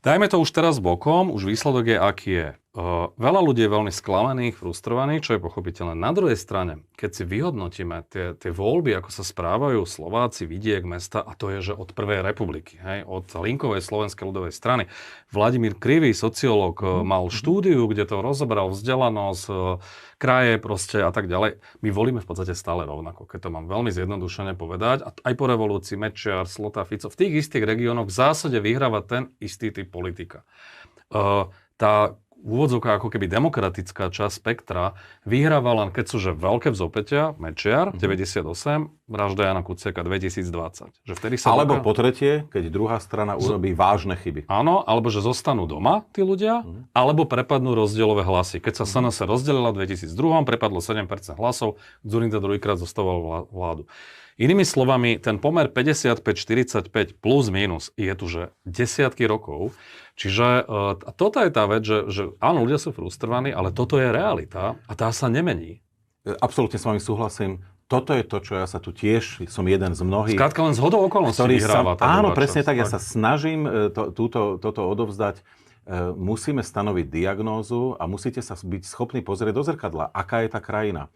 Dajme to už teraz bokom, už výsledok je, aký je. Veľa ľudí je veľmi sklamaných, frustrovaných, čo je pochopiteľné. Na druhej strane, keď si vyhodnotíme tie voľby, ako sa správajú Slováci, vidiek, mesta, a to je, že od Prvej republiky, hej, od Linkovej Slovenskej ľudovej strany. Vladimír Krivý, sociológ, mal štúdiu, kde to rozobral vzdelanosť, kraje proste a tak ďalej. My volíme v podstate stále rovnako, keď to mám veľmi zjednodušene povedať. A aj po revolúcii Mečiar, Slota, Fico, v tých istých regiónoch v zásade vyhráva ten istý typ politika. Tá úvodzovka ako keby demokratická časť spektra vyhráva len keď sú že veľké vzopätia, Mečiar, 98, vražda Jana Kuciaka 2020. Že vtedy sa alebo po tretie, keď druhá strana urobí vážne chyby. Áno, alebo že zostanú doma tí ľudia, alebo prepadnú rozdielové hlasy. Keď sa SNS rozdelila v 2002, prepadlo 7% hlasov, Dzurinda druhýkrát zostavoval vládu. Inými slovami, ten pomer 55-45 plus minus je tu, že desiatky rokov. Čiže toto je tá vec, že áno, ľudia sú frustrovaní, ale toto je realita a tá sa nemení. Absolútne s vami súhlasím. Toto je to, čo ja sa tu tiež, som jeden z mnohých... Skrátka len zhodou okolností vyhráva. Áno, presne tak. Ja sa snažím toto odovzdať. Musíme stanoviť diagnózu a musíte sa byť schopní pozrieť do zrkadla, aká je tá krajina.